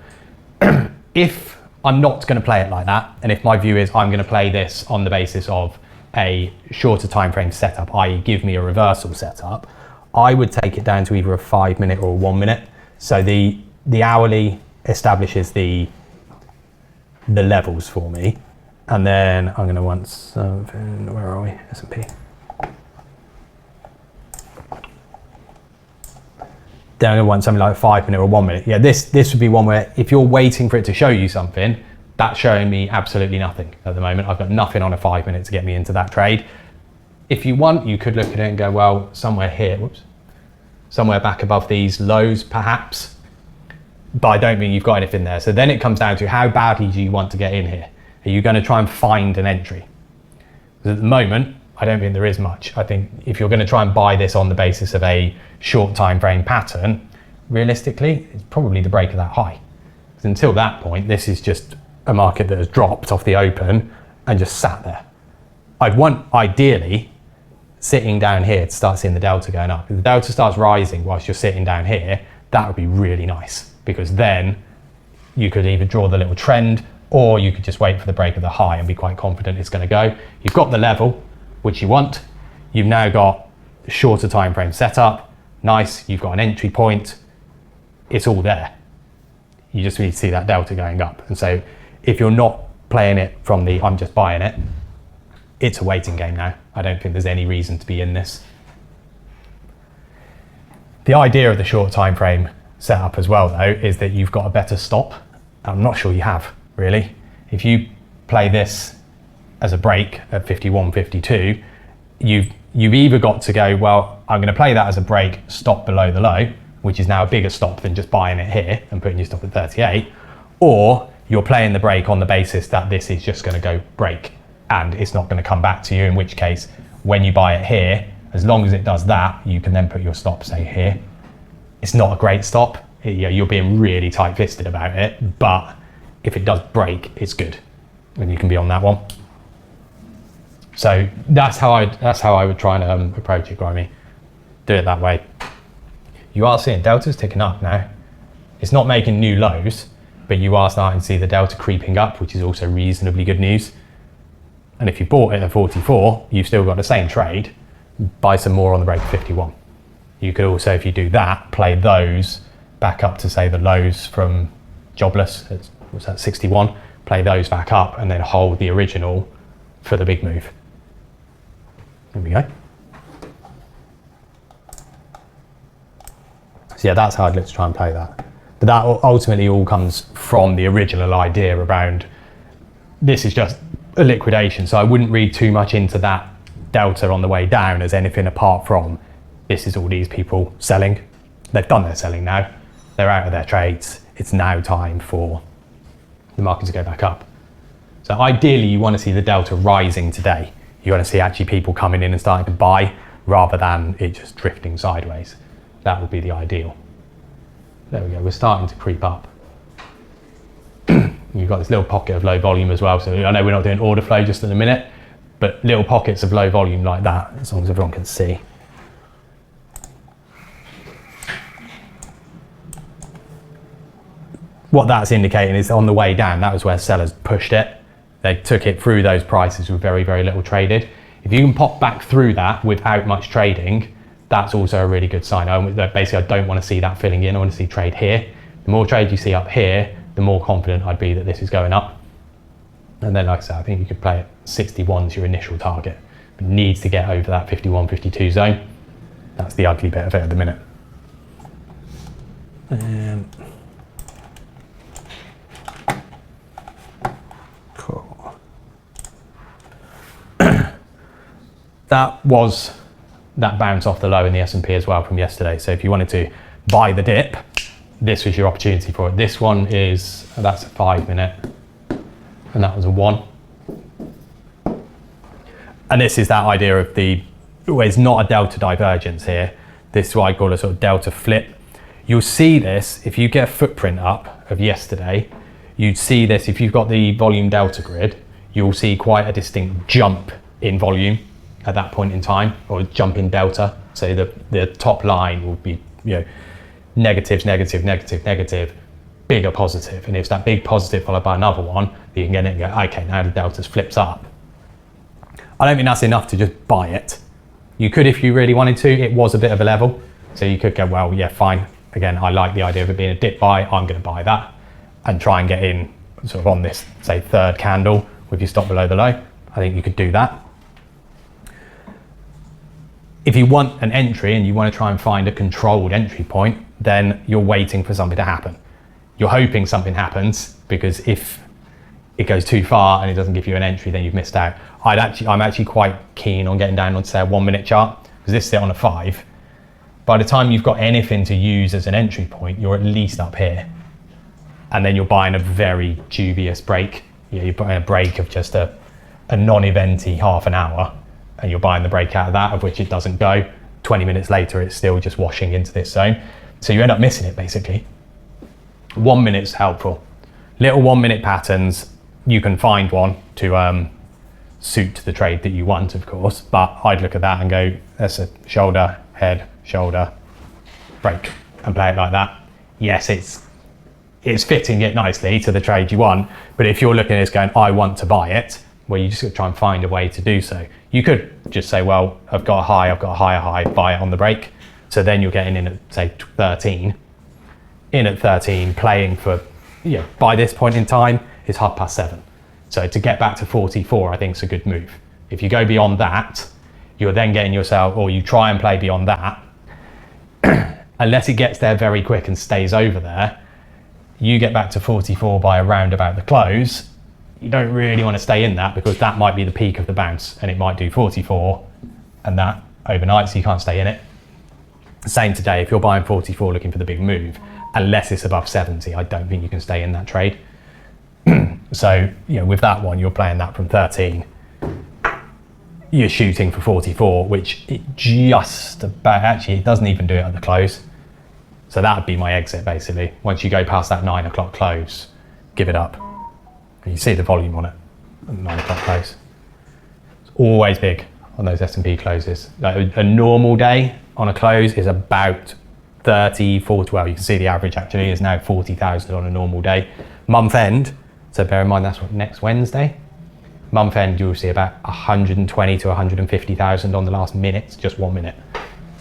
If I'm not going to play it like that, and if my view is I'm going to play this on the basis of a shorter time frame setup, i.e. give me a reversal setup, I would take it down to either a 5 minute or a 1 minute. So the hourly establishes the levels for me. And then I'm going to want something, where are we? S&P. Then I'm going to want something like 5 minute or 1 minute. Yeah, this would be one where if you're waiting for it to show you something, that's showing me absolutely nothing at the moment. I've got nothing on a 5 minute to get me into that trade. If you want, you could look at it and go, well, somewhere here, whoops, somewhere back above these lows perhaps, but I don't think you've got anything there. So then it comes down to how badly do you want to get in here? Are you going to try and find an entry? Because at the moment, I don't think there is much. I think if you're going to try and buy this on the basis of a short time frame pattern, realistically, it's probably the break of that high. Because until that point, this is just a market that has dropped off the open and just sat there. I'd want, ideally, sitting down here to start seeing the delta going up. If the delta starts rising whilst you're sitting down here, that would be really nice, because then you could either draw the little trend, or you could just wait for the break of the high and be quite confident it's going to go. You've got the level, which you want. You've now got a shorter time frame setup. Nice, you've got an entry point. It's all there. You just need to see that delta going up. And so if you're not playing it from the I'm just buying it, it's a waiting game now. I don't think there's any reason to be in this. The idea of the short time frame setup as well, though, is that you've got a better stop. I'm not sure you have, really. If you play this as a break at 51, 52, you've either got to go, well, I'm going to play that as a break, stop below the low, which is now a bigger stop than just buying it here and putting your stop at 38, or you're playing the break on the basis that this is just going to go break and it's not going to come back to you, in which case when you buy it here, as long as it does that, you can then put your stop, say here. It's not a great stop. You're being really tight-fisted about it, but if it does break, it's good, and you can be on that one. So that's how I would try and approach it, Grimy. Do it that way. You are seeing deltas ticking up now. It's not making new lows, but you are starting to see the delta creeping up, which is also reasonably good news. And if you bought it at 44, you've still got the same trade. Buy some more on the break at 51. You could also, if you do that, play those back up to, say, the lows from jobless, what's that, 61, play those back up and then hold the original for the big move. There we go. So yeah, that's how I'd look to try and play that. But that ultimately all comes from the original idea around this is just a liquidation. So I wouldn't read too much into that delta on the way down as anything apart from this is all these people selling. They've done their selling now. They're out of their trades. It's now time for the market to go back up. So ideally you want to see the delta rising today. You want to see actually people coming in and starting to buy rather than it just drifting sideways. That would be the ideal. There we go, we're starting to creep up. You've got this little pocket of low volume as well. So I know we're not doing order flow just in a minute, but little pockets of low volume like that, as long as everyone can see. What that's indicating is on the way down, that was where sellers pushed it. They took it through those prices with very, very little traded. If you can pop back through that without much trading, that's also a really good sign. Basically, I don't want to see that filling in. I want to see trade here. The more trade you see up here, the more confident I'd be that this is going up. And then, like I said, I think you could play at 61 as your initial target. It needs to get over that 51, 52 zone. That's the ugly bit of it at the minute. Cool. That was that bounce off the low in the S&P as well from yesterday. So if you wanted to buy the dip, this was your opportunity for it. This one is, that's a 5 minute, and that was a 1. And this is that idea of it's not a delta divergence here. This is what I call a sort of delta flip. You'll see this, if you get a footprint up of yesterday, you'd see this, if you've got the volume delta grid, you'll see quite a distinct jump in volume at that point in time, or jump in delta. So the top line will be, negatives, negative, negative, negative, bigger positive. And if it's that big positive followed by another one, you can get it and go, okay, now the delta's flips up. I don't think that's enough to just buy it. You could if you really wanted to. It was a bit of a level. So you could go, well, yeah, fine. Again, I like the idea of it being a dip buy. I'm going to buy that and try and get in sort of on this, say, third candle with your stop below the low. I think you could do that. If you want an entry and you want to try and find a controlled entry point, then you're waiting for something to happen. You're hoping something happens, because if it goes too far and it doesn't give you an entry, then you've missed out. I'm actually quite keen on getting down on, say, a 1 minute chart, because this is on a 5. By the time you've got anything to use as an entry point, you're at least up here. And then you're buying a very dubious break. You're buying a break of just a non-eventy half an hour, and you're buying the break out of that, of which it doesn't go. 20 minutes later, it's still just washing into this zone. So you end up missing it, basically. 1 minute's helpful. Little 1 minute patterns, you can find one to suit the trade that you want, of course, but I'd look at that and go, that's a shoulder, head, shoulder, break, and play it like that. Yes, it's fitting it nicely to the trade you want, but if you're looking at this going, I want to buy it, well, you just got to try and find a way to do so. You could just say, well, I've got a higher high, buy it on the break. So then you're getting in at, say, 13. In at 13, playing for, by this point in time, is 7:30. So to get back to 44, I think is a good move. If you go beyond that, you're then getting yourself, or you try and play beyond that, unless it gets there very quick and stays over there, you get back to 44 by around about the close. You don't really want to stay in that, because that might be the peak of the bounce, and it might do 44 and that overnight, so you can't stay in it. Same today, if you're buying 44 looking for the big move, unless it's above 70, I don't think you can stay in that trade. So, with that one, you're playing that from 13. You're shooting for 44, which it just about, actually, it doesn't even do it at the close. So that would be my exit, basically. Once you go past that 9 o'clock close, give it up. And you see the volume on it at 9 o'clock close. It's always big on those S&P closes. Like a normal day on a close is about 30, 40, well, you can see the average actually is now 40,000 on a normal day. Month end, so bear in mind that's what, next Wednesday. Month end, you'll see about 120 to 150,000 on the last minute, just 1 minute.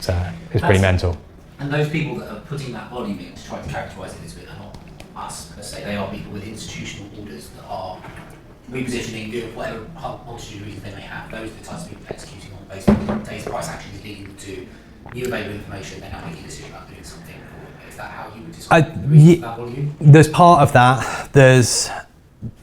So it's pretty mental. And those people that are putting that volume in to try to characterise it as bit, are not us per se. They are people with institutional orders that are repositioning, doing whatever multitude of reasons they may have. Those are the types of people executing on the basis of today's price action is leading them to new available information. They're now making a decision about doing something. Is that how you would describe that volume? There's part of that. There's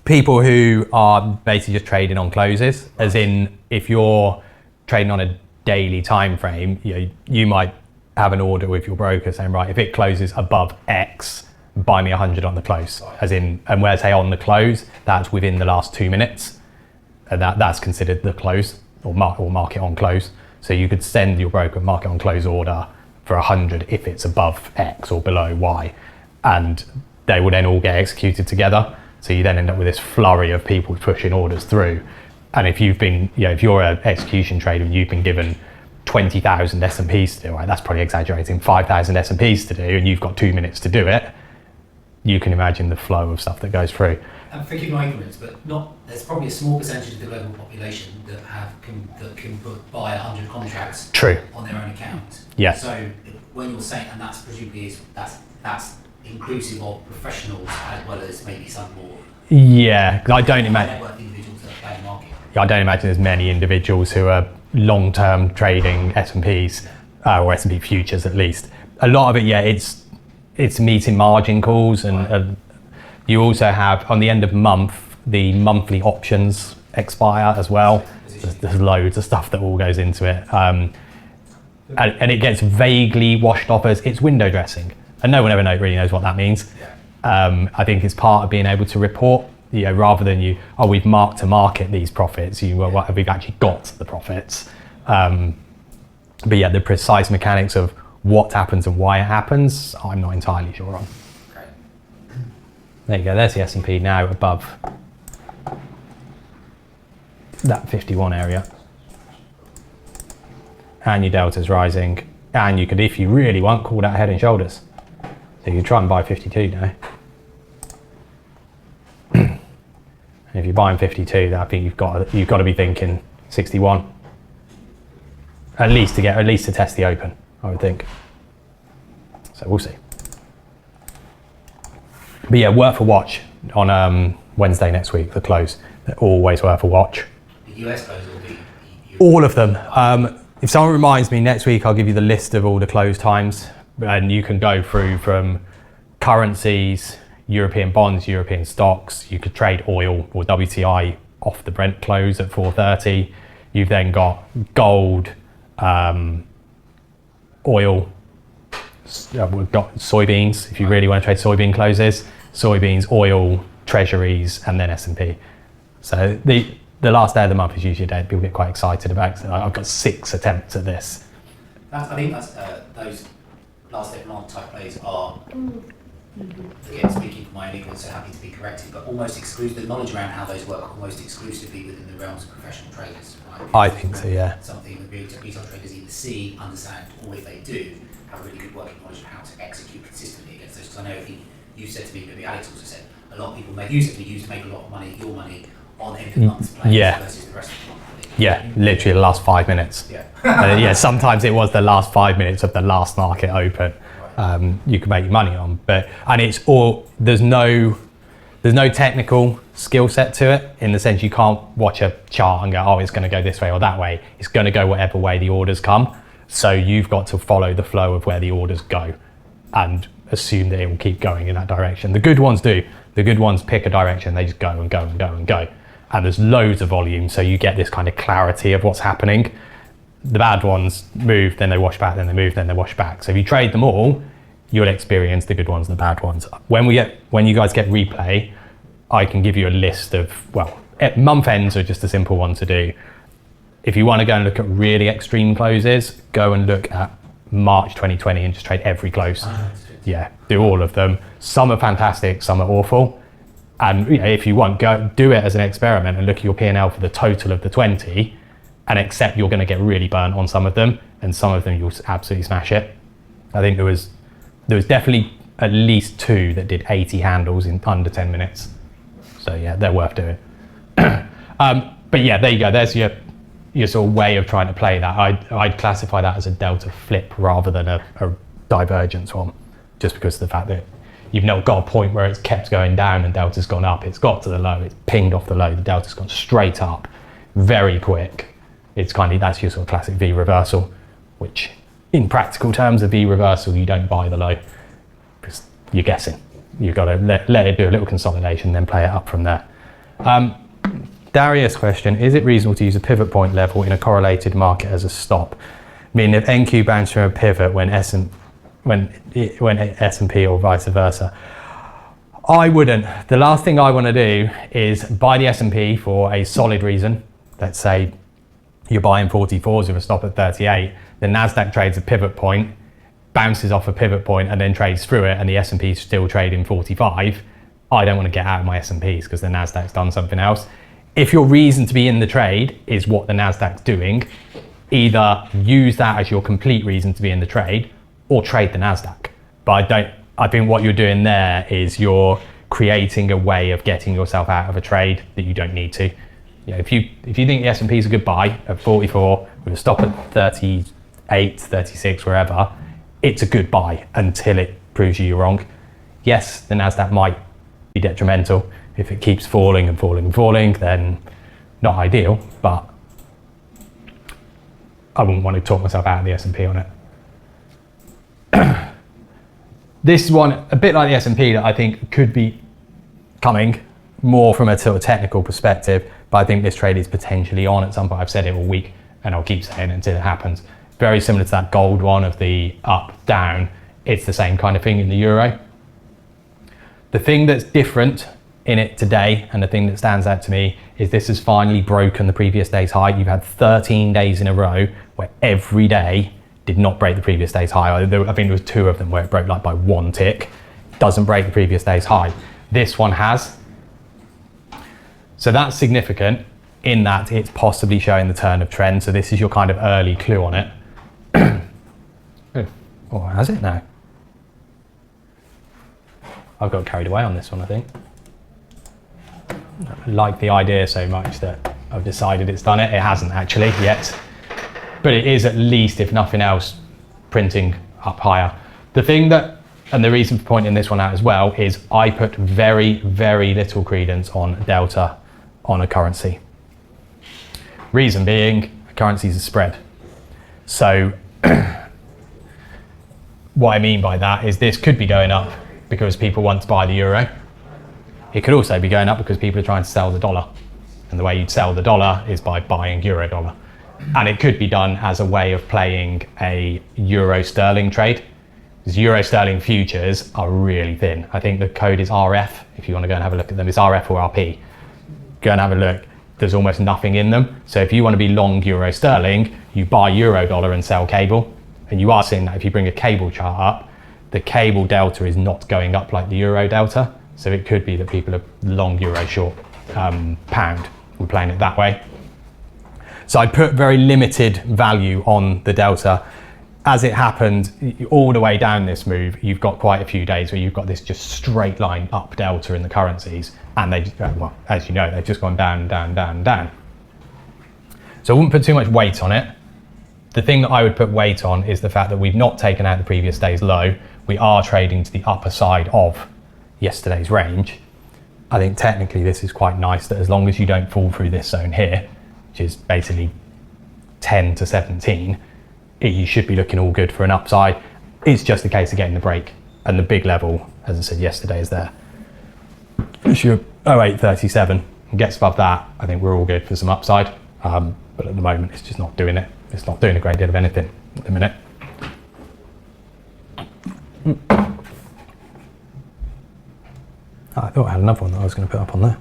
people who are basically just trading on closes, as in if you're trading on a daily time frame, you might have an order with your broker saying, right, if it closes above X, buy me 100 on the close. As in, and where I say on the close, that's within the last 2 minutes. And that's considered the close or market on close. So you could send your broker a market on close order for 100 if it's above X or below Y. And they will then all get executed together. So you then end up with this flurry of people pushing orders through. And if you've been, if you're an execution trader and you've been given 20,000 S&Ps to do, right, that's probably exaggerating, 5,000 S&Ps to do, and you've got 2 minutes to do it, you can imagine the flow of stuff that goes through. And forgive my ignorance, but there's probably a small percentage of the global population that can buy 100 contracts True. On their own account. Yes. So when you're saying, and that's presumably that's inclusive of professionals as well as maybe some more. Yeah, I don't imagine. Network individuals that play the market. I don't imagine there's many individuals who are long-term trading S&Ps or S&P futures at least. A lot of it, it's meeting margin calls, and you also have on the end of month the monthly options expire as well. There's loads of stuff that all goes into it, and it gets vaguely washed off as it's window dressing, and no one ever really knows what that means. I think it's part of being able to report, rather than we've marked to market these profits, we've actually got the profits. But the precise mechanics of what happens and why it happens, I'm not entirely sure on. Great. There you go, there's the S&P now above that 51 area. And your delta's rising. And you could, if you really want, call that head and shoulders. So you can try and buy 52 now. And if you're buying 52, I think you've got to be thinking 61. At least to test the open, I would think. So we'll see. But worth a watch on Wednesday next week, the close. They're always worth a watch. The US close will be all of them. If someone reminds me next week, I'll give you the list of all the close times, and you can go through from currencies, European bonds, European stocks. You could trade oil or WTI off the Brent close at 4:30. You've then got gold, oil. We've got soybeans. If you really want to trade soybean closes, soybeans, oil, treasuries, and then S&P. So the last day of the month is usually a day that people get quite excited about. So I've got 6 attempts at this. I think that's those last day of the month type plays are. Again, speaking from my own ignorance, so happy to be corrected, but almost exclusive, the knowledge around how those work almost exclusively within the realms of professional traders, right? I think so, yeah. Something that retail traders either see, understand, or if they do, have a really good working knowledge of how to execute consistently against those. Because I know you said to me, maybe Alex also said, a lot of people used to make a lot of money, your money, on end of the month's plays versus the rest of the month. Yeah, literally the last 5 minutes. Yeah. Sometimes it was the last 5 minutes of the last market open. You can make your money on, and it's all, there's no technical skill set to it, in the sense you can't watch a chart and go, it's going to go this way or that way. It's going to go whatever way the orders come. So you've got to follow the flow of where the orders go and assume that it will keep going in that direction. The good ones do. The good ones pick a direction, they just go and go and go and go. And there's loads of volume, so you get this kind of clarity of what's happening. the bad ones move, then they wash back, then they move, then they wash back. So if you trade them all, you'll experience the good ones and the bad ones. When you guys get replay, I can give you a list of, well, month ends are just a simple one to do. If you want to go and look at really extreme closes, go and look at March 2020 and just trade every close. Yeah, do all of them. Some are fantastic, some are awful. And if you want, go do it as an experiment and look at your P&L for the total of the 20 and accept you're going to get really burnt on some of them, and some of them you'll absolutely smash it. I think there was definitely at least 2 that did 80 handles in under 10 minutes. So yeah, they're worth doing. But yeah, there you go. There's your sort of way of trying to play that. I'd classify that as a delta flip rather than a divergence one, just because of the fact that you've not got a point where it's kept going down and delta's gone up. It's got to the low, it's pinged off the low, the delta's gone straight up, very quick. It's kind of, that's your sort of classic V reversal, which in practical terms, a V reversal, you don't buy the low because you're guessing. You've got to let it do a little consolidation, then play it up from there. Darius' question, is it reasonable to use a pivot point level in a correlated market as a stop? Meaning if NQ bounces from a pivot when S&P or vice versa? I wouldn't. The last thing I want to do is buy the S&P for a solid reason. Let's say you're buying 44s with a stop at 38. The NASDAQ trades a pivot point, bounces off a pivot point and then trades through it, and the S&P is still trading 45. I don't want to get out of my S&Ps because the NASDAQ's done something else. If your reason to be in the trade is what the NASDAQ's doing, either use that as your complete reason to be in the trade or trade the NASDAQ. But I think what you're doing there is you're creating a way of getting yourself out of a trade that you don't need to. If you think the S&P is a good buy at 44 with a stop at 38, 36, wherever, it's a good buy until it proves you're wrong. Yes, the NASDAQ might be detrimental. If it keeps falling and falling and falling, then not ideal, but I wouldn't want to talk myself out of the S&P on it. This one, a bit like the S&P, that I think could be coming more from a sort of technical perspective, but I think this trade is potentially on at some point. I've said it all week and I'll keep saying it until it happens. Very similar to that gold one of the up, down. It's the same kind of thing in the euro. The thing that's different in it today, and the thing that stands out to me, is this has finally broken the previous day's high. You've had 13 days in a row where every day did not break the previous day's high. I think there was 2 of them where it broke like by 1 tick. Doesn't break the previous day's high. This one has. So that's significant in that it's possibly showing the turn of trend. So this is your kind of early clue on it. Oh, has it now? I've got carried away on this one, I think. I like the idea so much that I've decided it's done it. It hasn't actually yet, but it is at least, if nothing else, printing up higher. The thing that, and the reason for pointing this one out as well, is I put very, very little credence on delta on a currency. Reason being, a currency is a spread. So what I mean by that is this could be going up because people want to buy the euro. It could also be going up because people are trying to sell the dollar. And the way you'd sell the dollar is by buying euro dollar. And it could be done as a way of playing a euro sterling trade. Because euro sterling futures are really thin. I think the code is RF, if you want to go and have a look at them. It's RF or RP. Go and have a look. There's almost nothing in them. So if you want to be long euro sterling, you buy euro dollar and sell cable. And you are seeing that if you bring a cable chart up, the cable delta is not going up like the euro delta. So it could be that people are long euro, short pound. We're playing it that way. So I put very limited value on the delta. As it happened, all the way down this move, you've got quite a few days where you've got this just straight line up delta in the currencies. And they, well, as you know, they've just gone down, down, down, down. So I wouldn't put too much weight on it. The thing that I would put weight on is the fact that we've not taken out the previous day's low. We are trading to the upper side of yesterday's range. I think technically this is quite nice, that as long as you don't fall through this zone here, which is basically 10 to 17, you should be looking all good for an upside. It's just a case of getting the break, and the big level, as I said yesterday, is there. If you're 0837 and gets above that, I think we're all good for some upside, but at the moment it's just not doing it. it's not doing a great deal of anything at the minute. Oh, I thought I had another one that I was going to put up on there.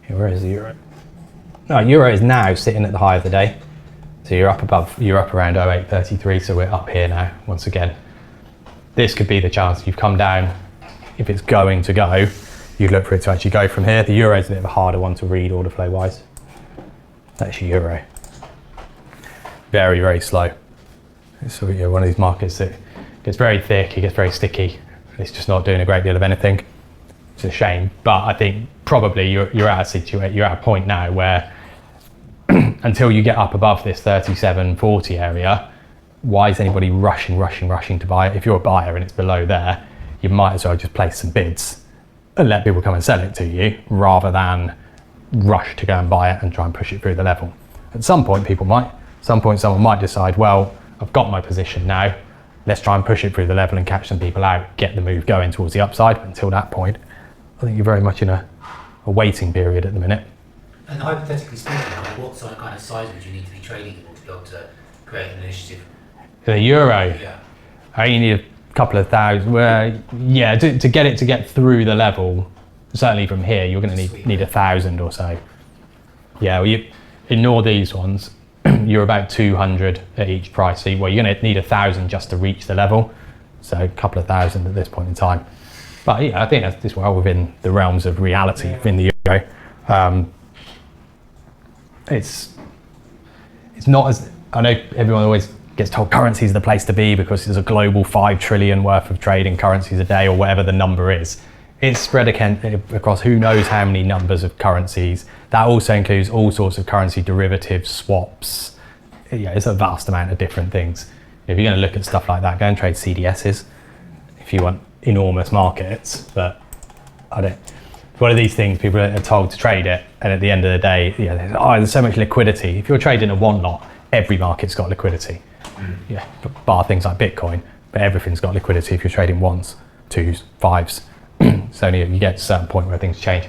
Here, where is the euro? No, euro is now sitting at the high of the day. So you're up around 0.833, so we're up here now, once again. This could be the chance you've come down. If it's going to go, you'd look for it to actually go from here. The euro is a bit of a harder one to read order flow wise. That's your euro. Very, very slow. So yeah, one of these markets that gets very thick, it gets very sticky. It's just not doing a great deal of anything. It's a shame, but I think probably you're at a point now where until you get up above this 37.40 area, why is anybody rushing to buy it? If you're a buyer and it's below there, you might as well just place some bids and let people come and sell it to you rather than rush to go and buy it and try and push it through the level. At some point someone might decide, well, I've got my position now, let's try and push it through the level and catch some people out, get the move going towards the upside. But until that point, I think you're very much in a waiting period at the minute. And hypothetically speaking, what sort of kind of size would you need to be trading in order to be able to create an initiative? The euro, Yeah. I only need a couple of thousand. Well, yeah, to get through the level, certainly from here, you're going to need 1,000 or so. Yeah, well, you ignore these ones. You're about 200 at each price. So you're going to need 1,000 just to reach the level. So a couple of thousand at this point in time. But yeah, I think that's well within the realms of reality within the euro. It's not as, I know everyone always gets told currency is the place to be because there's a global 5 trillion worth of trade in currencies a day or whatever the number is. It's spread across who knows how many numbers of currencies. That also includes all sorts of currency derivatives, swaps. Yeah, it's a vast amount of different things. If you're going to look at stuff like that, go and trade CDSs if you want enormous markets. But it's one of these things people are told to trade it, and at the end of the day, there's so much liquidity. If you're trading a one lot, every market's got liquidity. Yeah, bar things like Bitcoin, but everything's got liquidity if you're trading ones, twos, fives. So you get to a certain point where things change.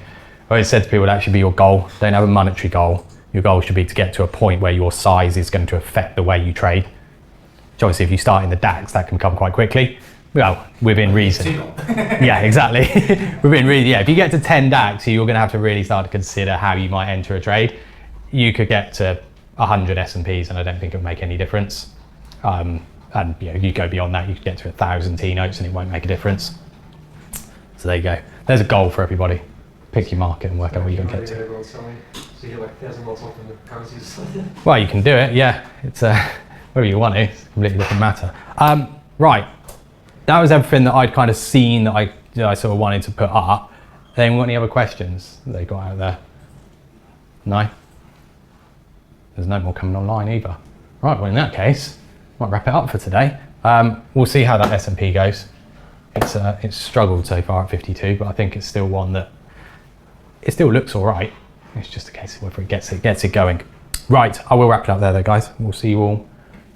I always said to people, that should be your goal. Don't have a monetary goal. Your goal should be to get to a point where your size is going to affect the way you trade. Which obviously, if you start in the DAX, that can come quite quickly. Well, within reason. Yeah, exactly. Within reason. Yeah, if you get to 10 DAX, you're going to have to really start to consider how you might enter a trade. You could get to 100 S&Ps, and I don't think it would make any difference. And you go beyond that, you could get to 1,000 T notes, and it won't make a difference. So there you go. There's a goal for everybody. Pick your market and work out what you can get to. So you get like 1,000 lots off in the currencies. Well, you can do it. Yeah, it's whether you want to. It's a completely different matter. Right. That was everything that I'd kind of seen that I sort of wanted to put up. Anyone got any other questions that they got out there? No? There's no more coming online either. Right, well in that case, might wrap it up for today. We'll see how that S&P goes. It's struggled so far at 52, but I think it's still one that it still looks all right. It's just a case of whether it gets it going. Right, I will wrap it up there though, guys. We'll see you all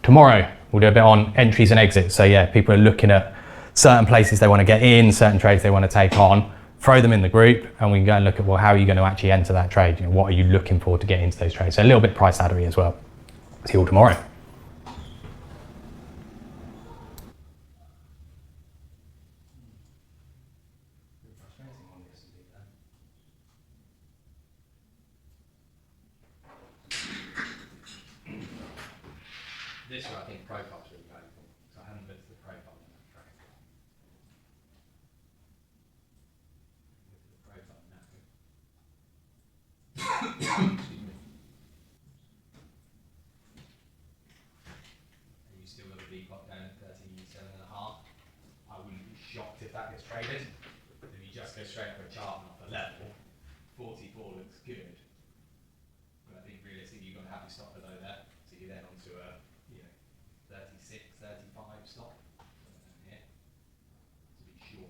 tomorrow. We'll do a bit on entries and exits. So yeah, people are looking at certain places they want to get in, certain trades they want to take on, throw them in the group, and we can go and look at, well, how are you going to actually enter that trade? What are you looking for to get into those trades? So a little bit price laddery as well. See you all tomorrow. This one, I think profile's really valuable, so I haven't looked at the profile on that trade. Look at the profile now. Excuse me. Have you still got a depot down at 37.5? I wouldn't be shocked if that gets traded. If you just go straight for a chart and off the level, 44 looks good. But I think realistically you've got to have your stop below there, so you're then onto a 36, 35 stop, something down here, to be sure.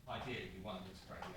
Ideally, you want to just break it